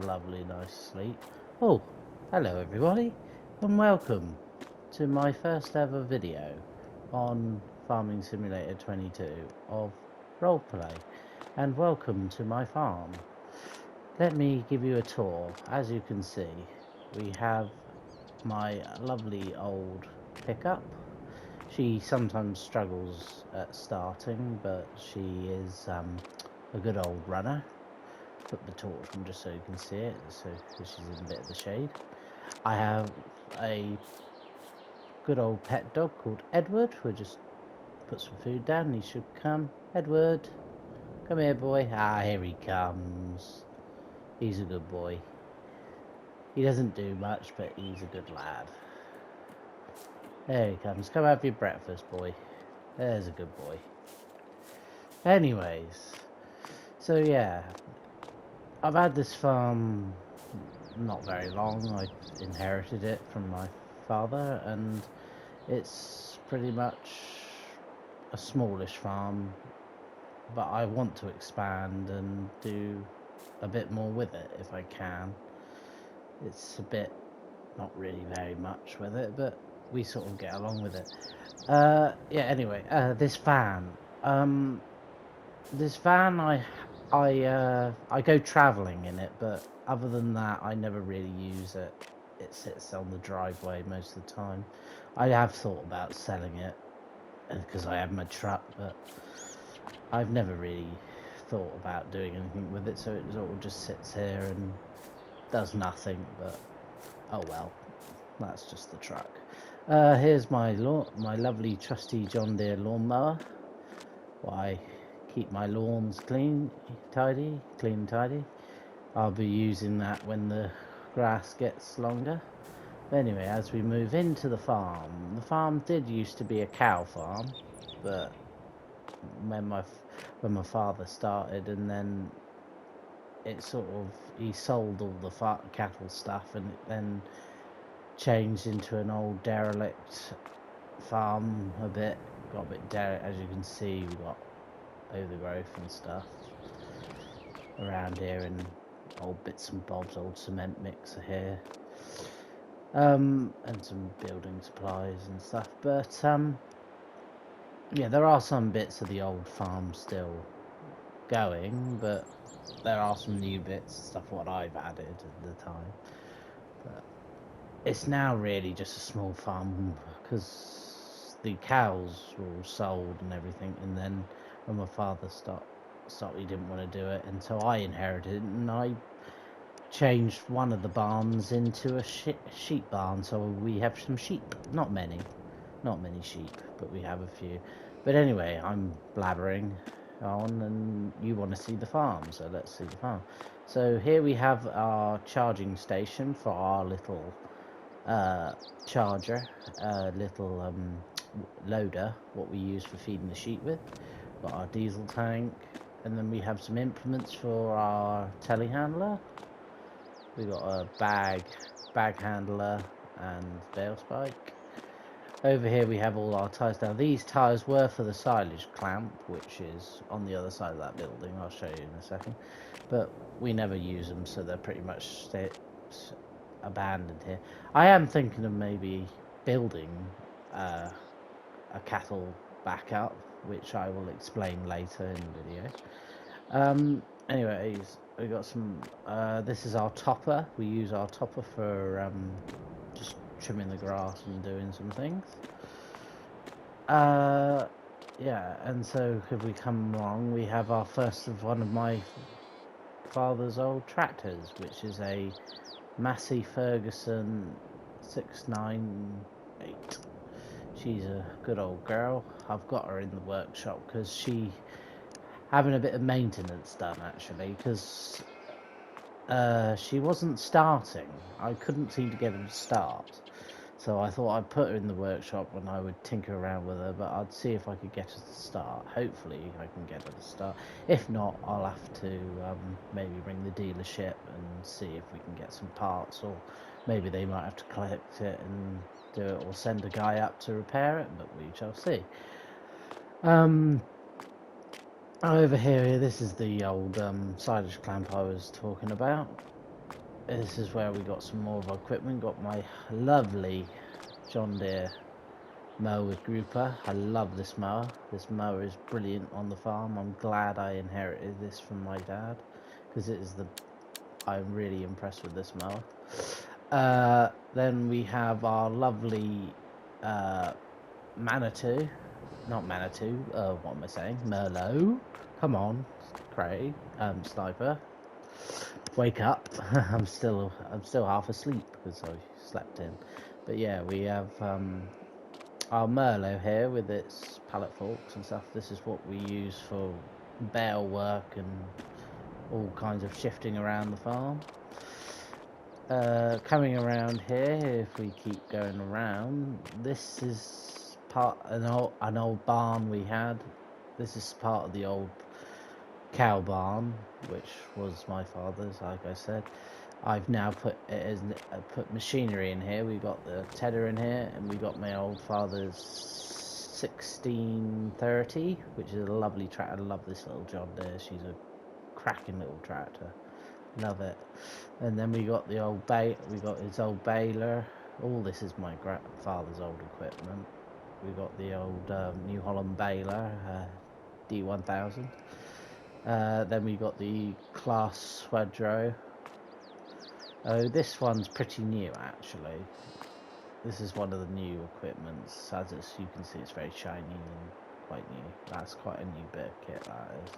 lovely nice sleep. Oh, hello everybody, and welcome to my first ever video on Farming Simulator 22 of roleplay, and welcome to my farm. Let me give you a tour. As you can see, we have my lovely old pickup. She sometimes struggles at starting, but she is a good old runner. Put the torch on just so you can see it, so she's in a bit of the shade. I have a good old pet dog called Edward. We'll just put some food down and he should come. Edward, come here, boy. Ah, here he comes. He's a good boy. He doesn't do much, but he's a good lad. There he comes. Come have your breakfast, boy. There's a good boy. Anyways, so yeah, I've had this farm not very long. I inherited it from my father, and it's pretty much a smallish farm, but I want to expand and do a bit more with it if I can. It's a bit, not really very much with it, but we sort of get along with it. Yeah, anyway, this van. This van, I go travelling in it, but other than that, I never really use it. It sits on the driveway most of the time. I have thought about selling it because I have my truck, but I've never really thought about doing anything with it, so it sort of just sits here and does nothing, but oh well, that's just the truck. Here's my lovely trusty John Deere lawnmower. Why? Keep my lawns clean and tidy. I'll be using that when the grass gets longer. But anyway, as we move into the farm did used to be a cow farm, but when my father started, and then it sort of, he sold all the cattle stuff, and it then changed into an old derelict farm a bit. Got a bit derelict, as you can see. We got overgrowth and stuff around here, and old bits and bobs, old cement mixer here, and some building supplies and stuff, but yeah, there are some bits of the old farm still going, but there are some new bits, stuff what I've added at the time. But it's now really just a small farm because the cows were all sold and everything, and then when my father stopped, he didn't want to do it, and so I inherited it, and I changed one of the barns into a sheep barn, so we have some sheep. Not many sheep, but we have a few. But anyway, I'm blabbering on, and you want to see the farm, so let's see the farm. So here we have our charging station for our little charger, little loader, what we use for feeding the sheep with. Got our diesel tank, and then we have some implements for our telehandler. We got a bag handler and bale spike. Over here we have all our tyres. Now these tyres were for the silage clamp, which is on the other side of that building. I'll show you in a second, but we never use them, so they're pretty much abandoned here. I am thinking of maybe building a cattle backup, which I will explain later in the video. Anyways, we got some, this is our topper. We use our topper for just trimming the grass and doing some things. Yeah, and so if we come along, we have our first of one of my father's old tractors, which is a Massey Ferguson 698. She's a good old girl. I've got her in the workshop because she having a bit of maintenance done, actually, because she wasn't starting. I couldn't seem to get her to start, so I thought I'd put her in the workshop and I would tinker around with her, but I'd see if I could get her to start. Hopefully I can get her to start. If not, I'll have to maybe ring the dealership and see if we can get some parts, or maybe they might have to collect it and do it, or send a guy up to repair it, but we shall see. Over here, this is the old silage clamp I was talking about. this is where we got some more of our equipment. Got my lovely John Deere mower grouper. I love this mower. This mower is brilliant on the farm. I'm glad I inherited this from my dad, because I'm really impressed with this mower. Then we have our lovely Manitou. Not Manitou, what am I saying? Merlot. Come on, Craig. Sniper. Wake up. I'm still half asleep because I slept in. But yeah, we have our Merlot here with its pallet forks and stuff. This is what we use for bale work and all kinds of shifting around the farm. Coming around here, if we keep going around, this is an old barn we had. This is part of the old cow barn, which was my father's, like I said. I've now put machinery in here. We've got the tedder in here, and we got my old father's 1630, which is a lovely tractor. I love this little John Deere. She's a cracking little tractor. Love it. And then we got the old we got his old baler. All this is my grandfather's old equipment. We got the old New Holland baler, D1000. Then we got the Class Swedro. Oh, this one's pretty new actually. This is one of the new equipments. As you can see, it's very shiny and quite new. That's quite a new bit of kit, that is.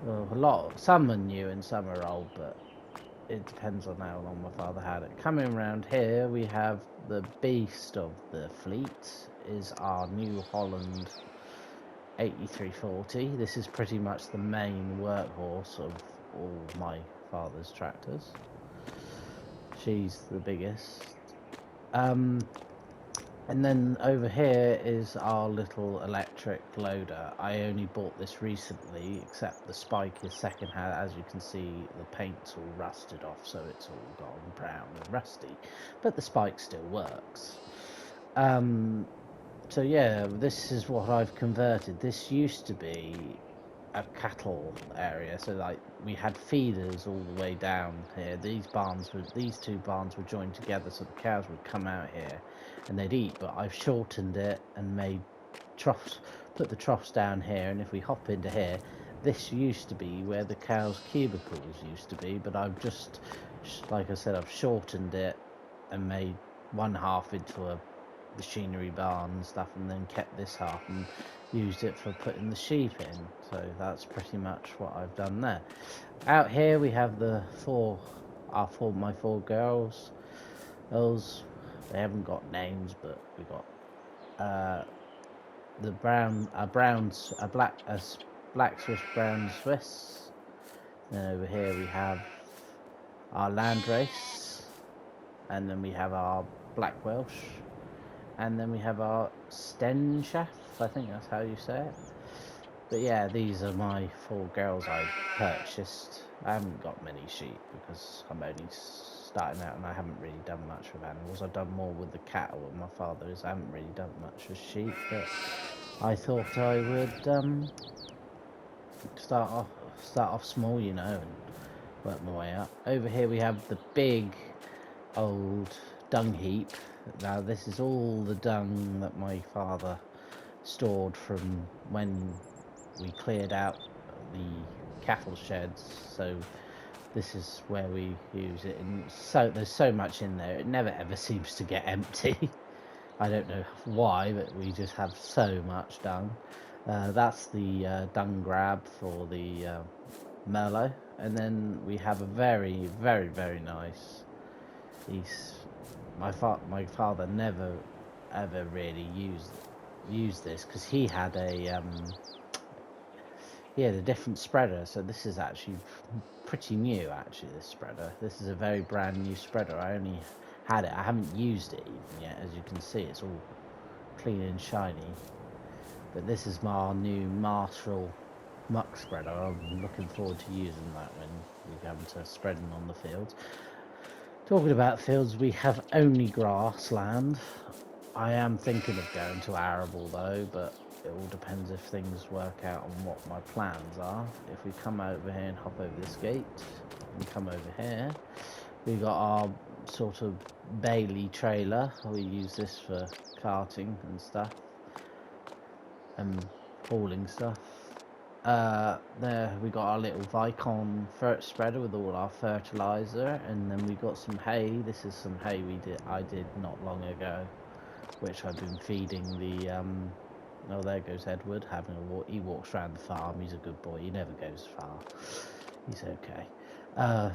Well, some are new and some are old, but it depends on how long my father had it. Coming around here, we have the beast of the fleet, is our New Holland 8340. This is pretty much the main workhorse of all my father's tractors. She's the biggest. And then over here is our little electric loader. I only bought this recently, except the spike is second-hand. As you can see, the paint's all rusted off, so it's all gone brown and rusty. But the spike still works. So yeah, this is what I've converted. This used to be a cattle area, so like we had feeders all the way down here. These two barns were joined together, so the cows would come out here and they'd eat. But I've shortened it and made troughs, put the troughs down here, and if we hop into here, this used to be where the cows' cubicles used to be, but I've just, like I said, I've shortened it and made one half into a machinery barn and stuff, and then kept this half and used it for putting the sheep in. So that's pretty much what I've done there. Out here we have my four girls. They haven't got names, but we got a black Swiss brown Swiss. Then over here we have our landrace, and then we have our black Welsh, and then we have our Stenschaft, I think that's how you say it. But yeah, these are my four girls I purchased. I haven't got many sheep because I'm only starting out and I haven't really done much with animals. I've done more with the cattle with my father's. I haven't really done much with sheep, but I thought I would start off small, you know, and work my way up. Over here we have the big old dung heap. Now this is all the dung that my father stored from when we cleared out the cattle sheds, so this is where we use it. And so there's so much in there, it never ever seems to get empty. I don't know why, but we just have so much dung. That's the dung grab for the Merlot, and then we have a very, very, very nice. My father never ever really used this because he had a different spreader. So this is actually pretty new. Actually, this spreader. This is a very brand new spreader. I only had it. I haven't used it even yet. As you can see, it's all clean and shiny. But this is my new Marshall muck spreader. I'm looking forward to using that when we come to spreading on the fields. Talking about fields, we have only grassland. I am thinking of going to arable though, but it all depends if things work out on what my plans are. If we come over here and hop over this gate and come over here, We got our sort of Bailey trailer. We use this for carting and stuff and hauling stuff. There we got our little Vicon spreader with all our fertilizer, and then we got some hay. This is some hay I did not long ago, which I've been feeding the oh, there goes Edward having a walk. He walks around the farm. He's a good boy. He never goes far. He's okay.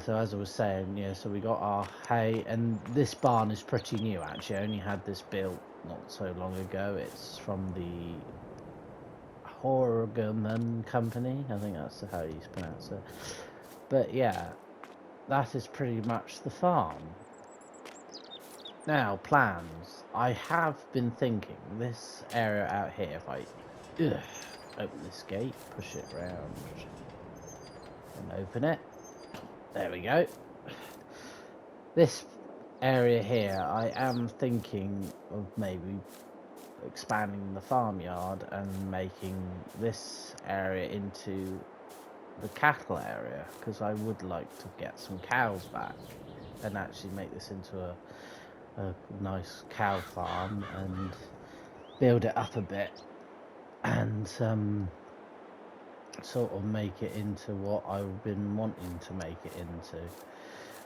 So as I was saying, yeah, so we got our hay, and this barn is pretty new actually. I only had this built not so long ago. It's from the Horgan Company, I think that's how you pronounce it. But yeah, that is pretty much the farm. Now, plans. I have been thinking this area out here, if I open this gate, push it round, and open it. There we go. This area here, I am thinking of maybe expanding the farmyard and making this area into the cattle area, because I would like to get some cows back and actually make this into a nice cow farm and build it up a bit and sort of make it into what I've been wanting to make it into.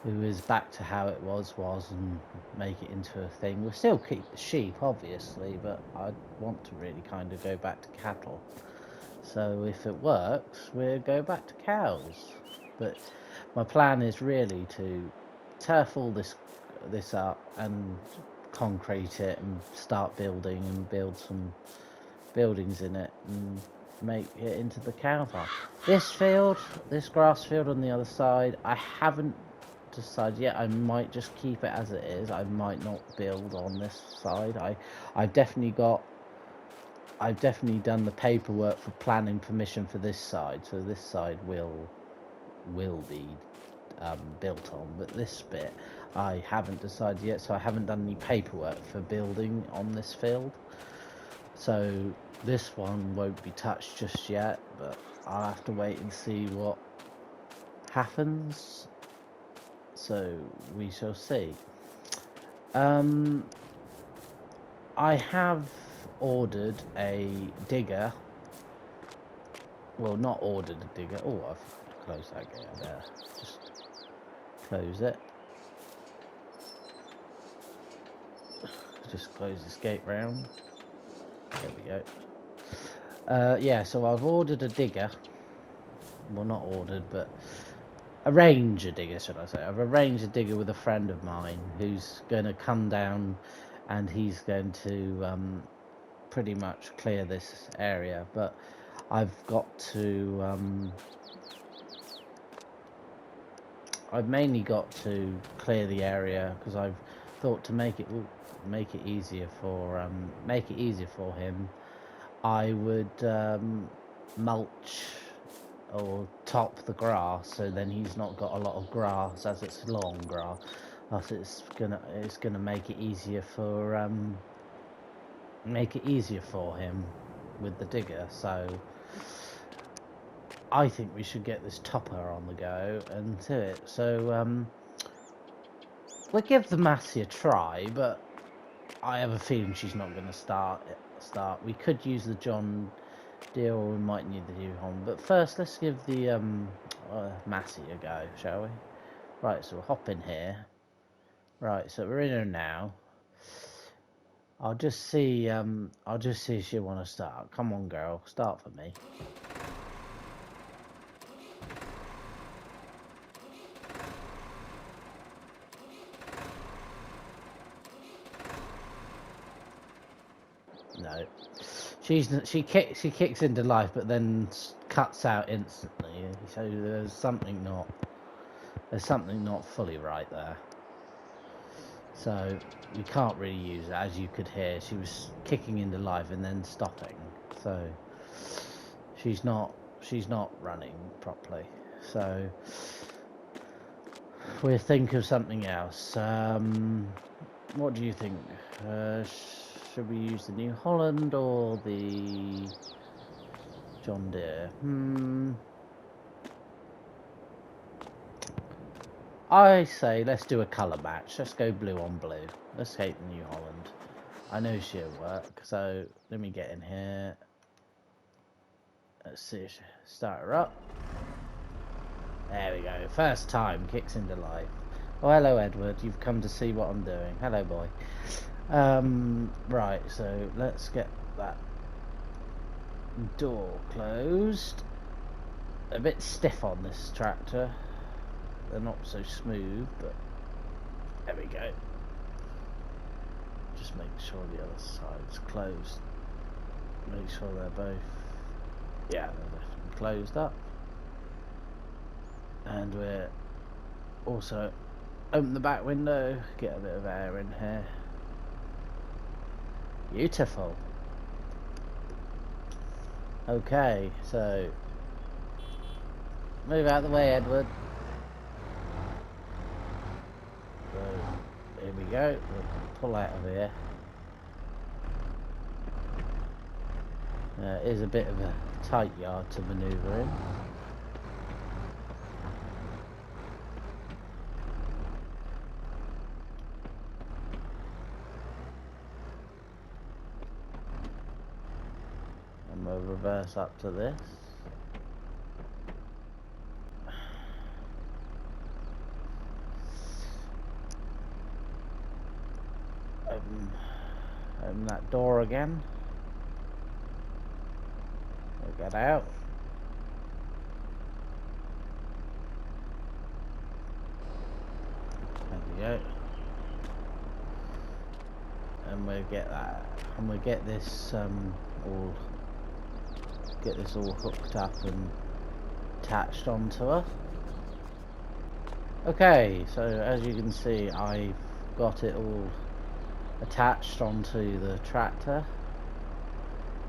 It was back to how it was and make it into a thing. We'll still keep the sheep obviously, but I want to really kind of go back to cattle. So if it works, we'll go back to cows. But my plan is really to turf all this up and concrete it and start building and build some buildings in it and make it into the cow farm. This field, this grass field on the other side, I haven't decided yet. I might just keep it as it is. I might not build on this side. I've definitely done the paperwork for planning permission for this side, so this side will be built on, but this bit I haven't decided yet, so I haven't done any paperwork for building on this field, so this one won't be touched just yet, but I'll have to wait and see what happens, so we shall see. I have ordered a digger. Well, not ordered a digger. Oh, I've closed that gate there. Just close it. Just close this gate round. There we go. Yeah, so I've ordered a digger. Well, not ordered, but arrange a digger, should I say. I've arranged a digger with a friend of mine who's going to come down and he's going to pretty much clear this area, but I've mainly got to clear the area because I've thought to make it easier for him. I would mulch or top the grass, so then he's not got a lot of grass as it's long grass. It's gonna make it easier for him with the digger. So I think we should get this topper on the go and do it. So we'll give the Massey a try, but I have a feeling she's not going to start. We could use the John Deere, or we might need the new home. But first, let's give the Massey a go, shall we? Right, so we'll hop in here. Right, so we're in her now. I'll just see if she want to start. Come on, girl, start for me. No, she kicks into life, but then cuts out instantly. So there's something not fully right there. So we can't really use it, as you could hear. She was kicking into life and then stopping. So she's not running properly. So we'll think of something else. What do you think? Should we use the New Holland or the John Deere? I say let's do a colour match. Let's go blue on blue. Let's hate New Holland. I know she'll work. So let me get in here. Let's see. Start her up. There we go. First time kicks into life. Oh, hello, Edward. You've come to see what I'm doing. Hello, boy. Right. So let's get that door closed. A bit stiff on this tractor. They're not so smooth, but there we go. Just make sure the other side's closed. Make sure they're both, yeah, they're definitely closed up. And we're also open the back window, get a bit of air in here. Beautiful. Okay, so move out the way, Edward. So here we go. We'll pull out of here. It is a bit of a tight yard to manoeuvre in. And we'll reverse up to this. Open that door again. We'll get out. There we go. And we'll get that. And we'll get this all hooked up and attached onto her. Okay, so as you can see, I've got it all attached onto the tractor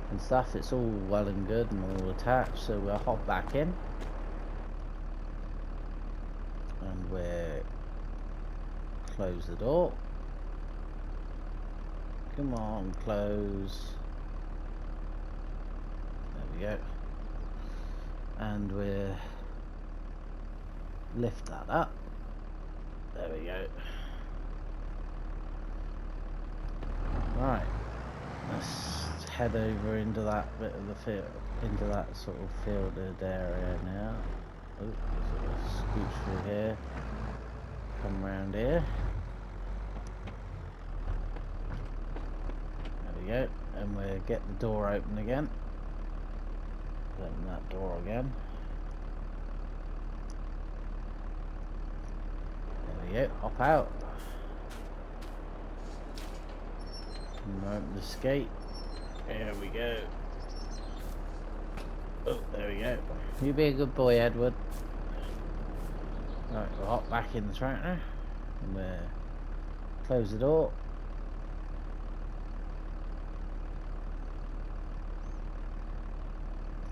and stuff. It's all well and good and all attached, so we'll hop back in and we'll close the door. Come on, close. There we go. And we'll lift that up. There we go. Right, let's head over into that bit of the field, into that sort of fielded area now. Oh, sort of scooch through here, come round here. There we go, and we'll get the door open again. Open that door again. There we go, hop out. Open the skate. There we go. Oh, there we go. You be a good boy, Edward. Right, we'll hop back in the tractor and we'll close the door.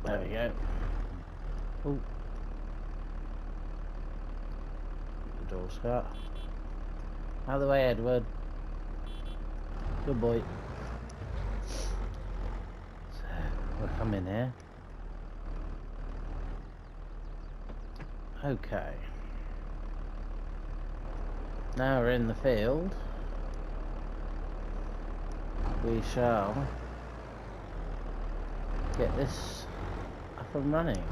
There we go. Oh, the door's shut. Out of the way, Edward. Good boy. So we'll come in here. Okay. Now we're in the field. We shall get this up and running.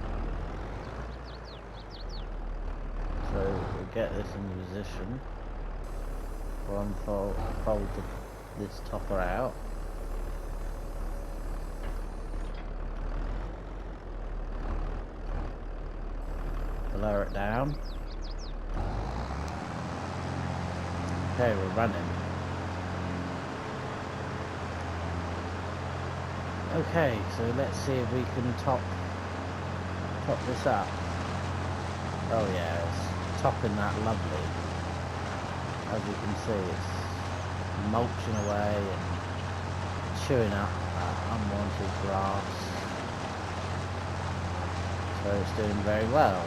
So we'll get this in position. We'll unfold this topper out. Lower it down. Okay, we're running. Okay, so let's see if we can top this up. Oh yeah, it's topping that lovely. As you can see, it's mulching away and chewing up unwanted grass. So it's doing very well.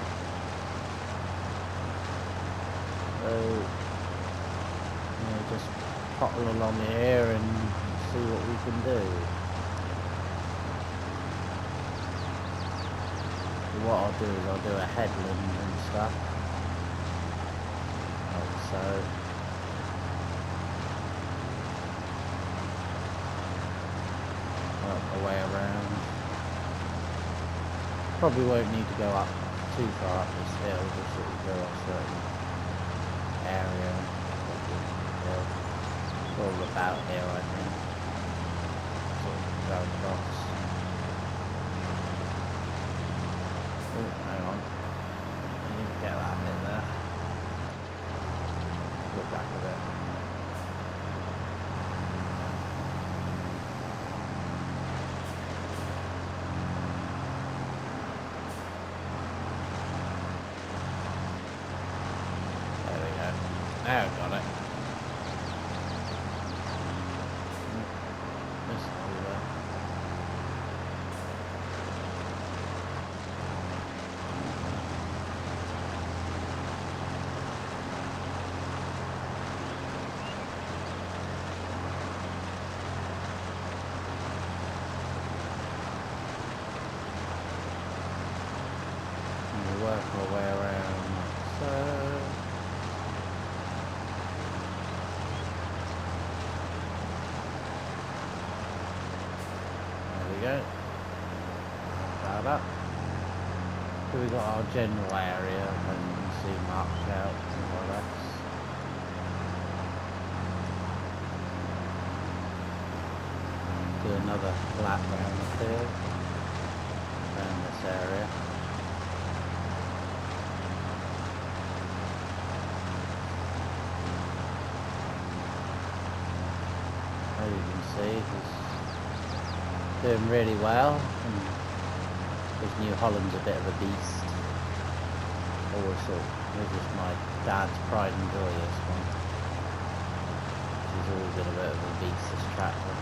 So, you know, just pottle along here and see what we can do. So what I'll do is I'll do a headland and stuff. so work my way around. Probably won't need to go up too far up this hill, just sort of go off certain area. It's all about here, I think. Sort of go across. Oh, hang on. I need to get that bit there. Go back a bit. There we go. Now I've got it. Missed it all there. Work our way around, so there we go. That up. So we got our general area, and you can see marked out more or less. Do another lap round the field, around this area. As you can see, he's doing really well, and his New Holland's a bit of a beast. Always thought this is my dad's pride and joy, this one. He's always been a bit of a beast, this tractor.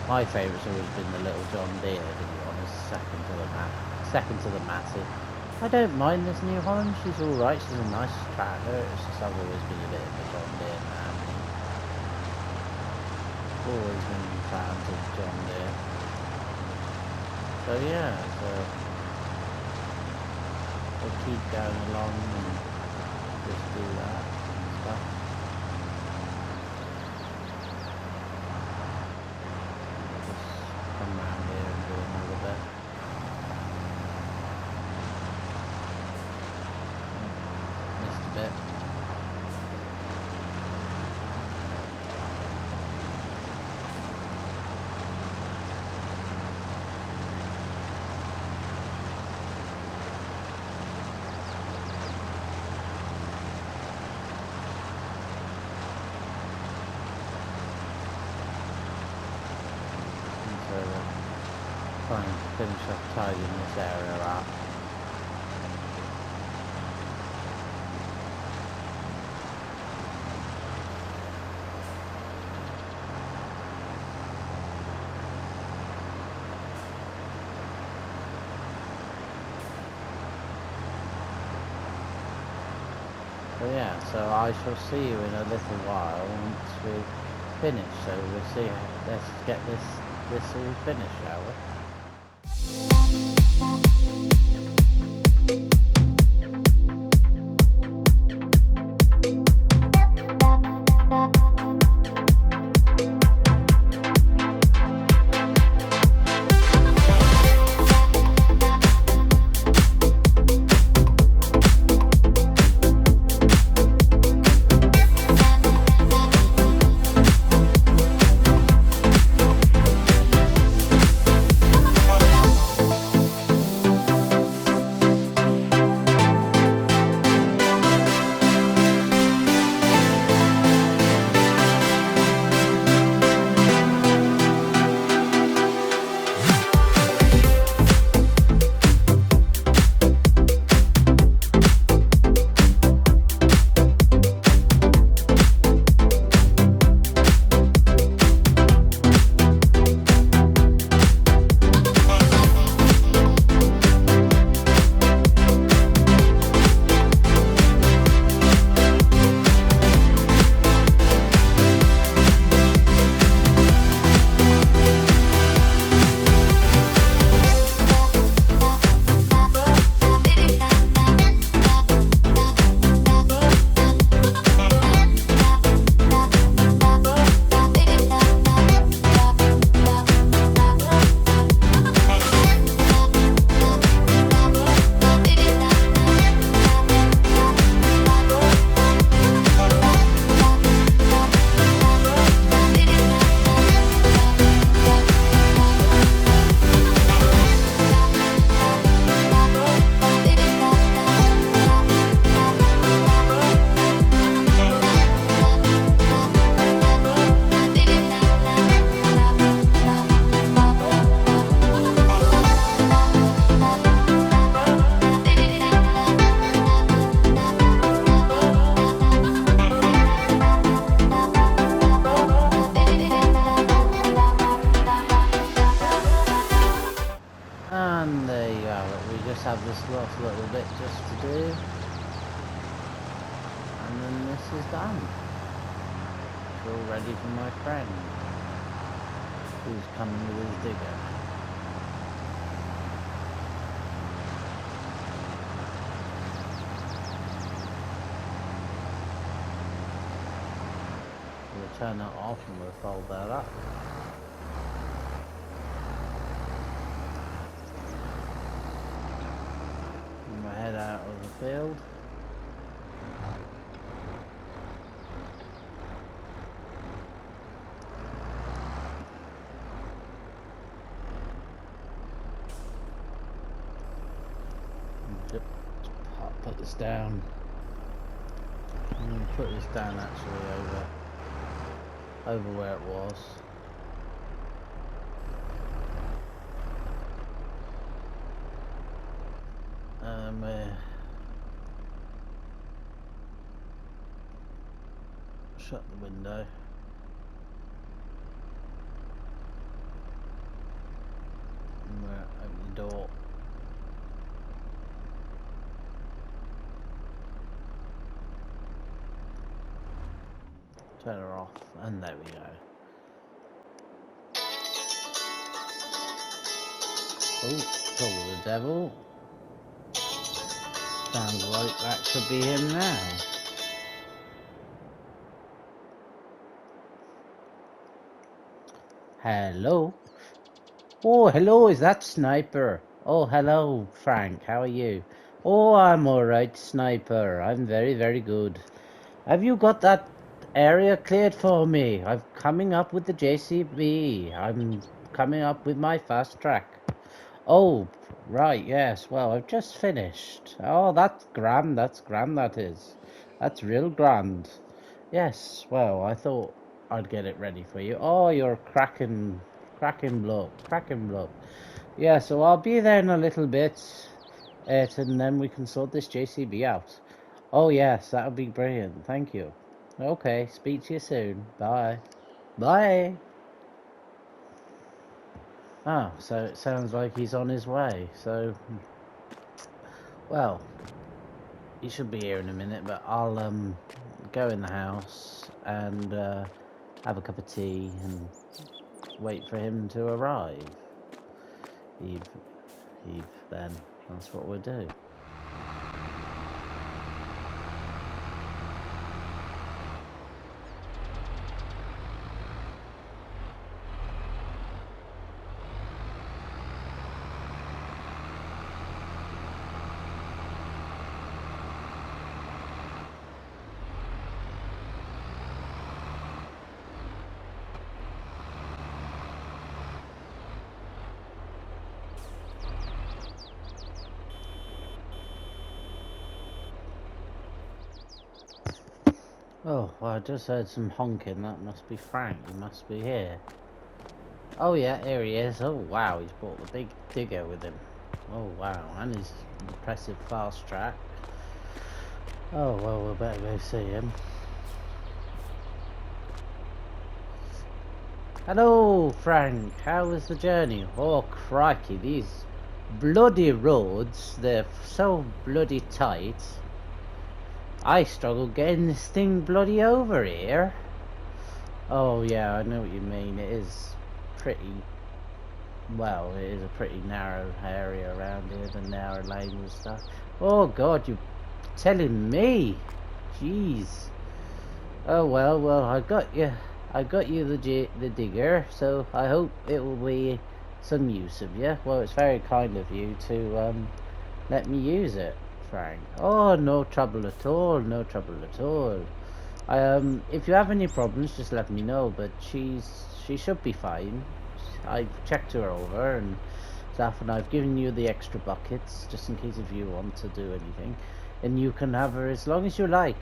My favourite's always been the little John Deere, to be honest, second to the Matty. I don't mind this New Holland, she's alright, she's a nice tractor, it's just I've always been a bit of a John Deere man. Always been fans of John Deere. So yeah, so we'll keep going along and just do that and stuff. Just come around here and do another bit. Missed a bit. Try and finish off tidying this area up. So yeah, so I shall see you in a little while once we finish. So we'll see. Let's get this all finished, shall we? just have this last little bit just to do, and then this is done. It's all ready for my friend, who's coming with his digger. We'll turn that off and we'll fold that up. And we'll head out of the field. Put this down. I'm going to put this down actually over where it was. Shut the window. And we'll open the door. Turn her off, and there we go. Oh, call of the devil. Sounds like that could be him now. Hello. Oh, hello, is that Sniper? Oh, hello, Frank, how are you? Oh, I'm alright, Sniper. I'm very, very good. Have you got that area cleared for me? I'm coming up with the JCB. I'm coming up with my fast track. Oh, right, yes. Well, I've just finished. Oh, that's grand, that is. That's real grand. Yes, well, I thought I'd get it ready for you. Oh, you're cracking bloke. Yeah, so I'll be there in a little bit, and then we can sort this JCB out. Oh, yes, that would be brilliant. Thank you. Okay, speak to you soon. Bye. Bye. Oh, so it sounds like he's on his way. So, well, he should be here in a minute, but I'll go in the house and have a cup of tea and wait for him to arrive. Eve, then. That's what we'll do. Oh, well, I just heard some honking. That must be Frank. He must be here. Oh, yeah, here he is. Oh, wow, he's brought the big digger with him. Oh, wow, and his impressive fast track. Oh, well, we better go see him. Hello, Frank. How was the journey? Oh, crikey, these bloody roads. They're so bloody tight. I struggle getting this thing bloody over here. Oh yeah, I know what you mean. It is pretty, well, it is a pretty narrow area around here, the narrow lanes and stuff. Oh god, you're telling me. Jeez. Oh well, I got you the digger, so I hope it will be some use of you. Well, it's very kind of you to let me use it, Frank. Oh, no trouble at all, no trouble at all. If you have any problems, just let me know, but she should be fine. I've checked her over and stuff, and I've given you the extra buckets, just in case if you want to do anything. And you can have her as long as you like.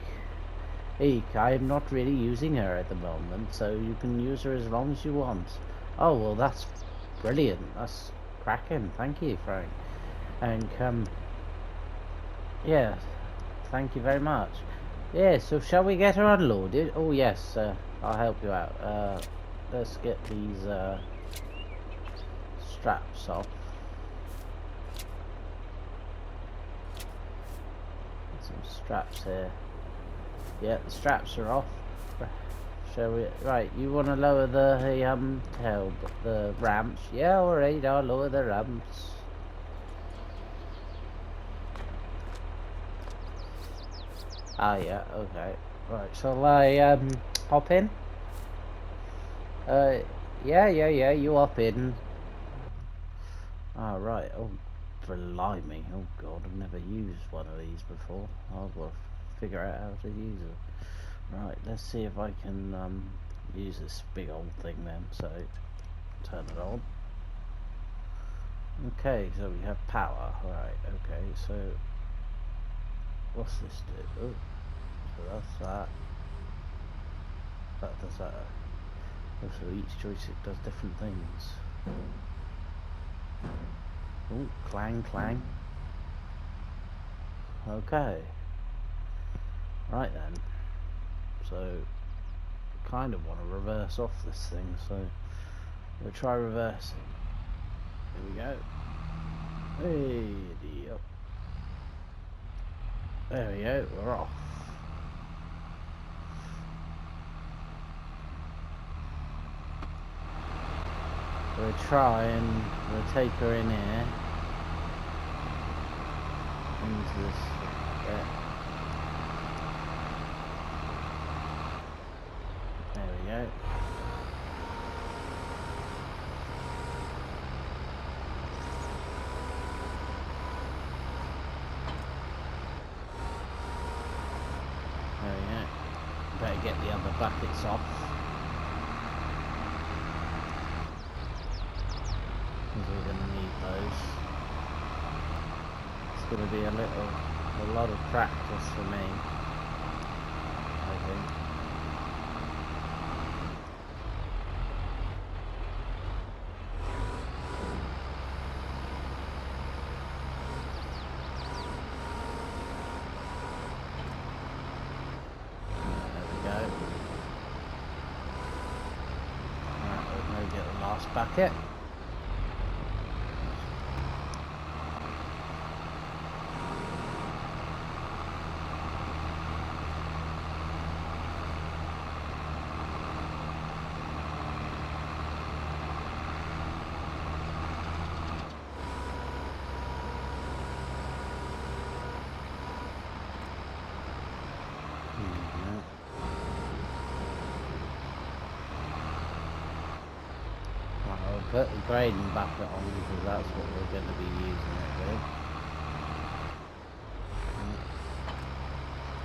Eek, I am not really using her at the moment, so you can use her as long as you want. Oh, well, that's brilliant. That's cracking. Thank you, Frank. And, yeah, thank you very much. Yeah, so shall we get her unloaded? Oh, yes, I'll help you out. Let's get these, straps off. Straps here. Yeah, the straps are off. Shall we? Right, you want to lower the the ramps? Yeah, alright, I'll lower the ramps. Ah, yeah, okay. Right, shall I hop in? Yeah, you hop in. Ah, right. Oh, blimey. Oh God, I've never used one of these before. I've got to figure out how to use it. Right, let's see if I can use this big old thing then. So, turn it on. Okay, so we have power. Right, okay, so what's this do? Oh, so that's that. That does that. Oh, so each joystick does different things. Oh, clang, clang. Okay. Right then. So, kind of want to reverse off this thing, so we'll try reversing. Here we go. Hey, up. There we go, we're off. We'll try and we'll take her in here. Into this. Yeah. There we go. There we go. Better get the other buckets off. Because we're going to need those. It's going to be a lot of practice for me, I think. Bucket. Put the grading bucket on because that's what we're going to be using it with.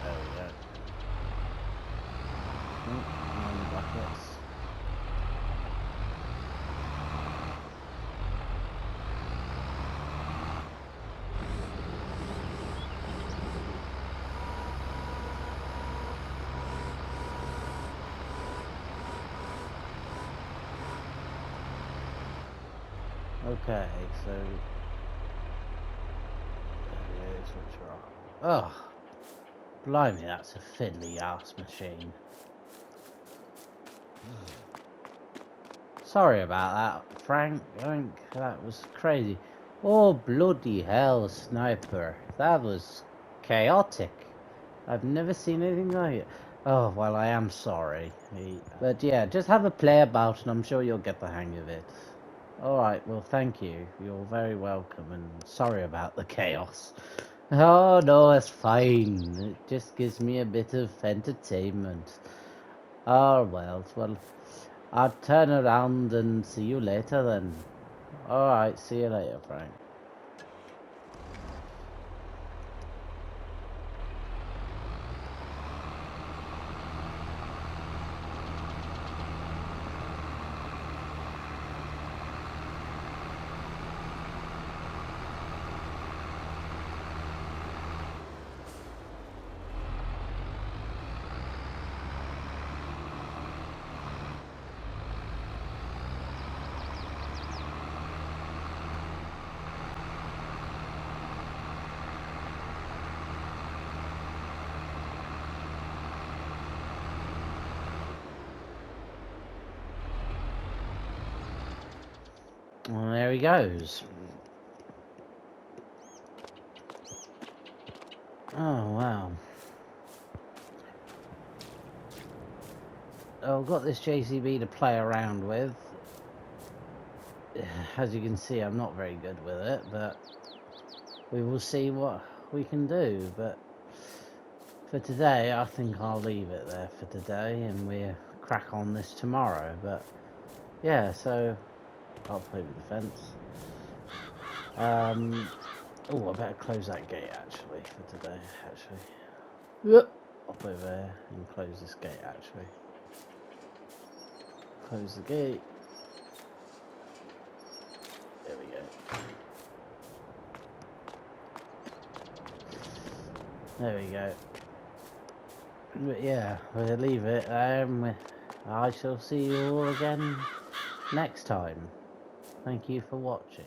There we go. On the buckets. Okay, so there it is, what's wrong? Oh, blimey, that's a fiddly ass machine. Sorry about that, Frank. I think that was crazy. Oh, bloody hell, Sniper. That was chaotic. I've never seen anything like it. Oh, well, I am sorry. But yeah, just have a play about and I'm sure you'll get the hang of it. Alright, well, thank you. You're very welcome, and sorry about the chaos. Oh, no, it's fine. It just gives me a bit of entertainment. Oh, well, I'll turn around and see you later then. Alright, see you later, Frank. Well, there he goes. Oh, wow. I've got this JCB to play around with. As you can see, I'm not very good with it, but we will see what we can do. But for today, I think I'll leave it there for today, and we'll crack on this tomorrow. But yeah, so I'll play with the fence. Oh, I better close that gate actually for today. Yep. I'll play there and close this gate actually. Close the gate. There we go. There we go. But yeah, we'll leave it. I shall see you all again next time. Thank you for watching.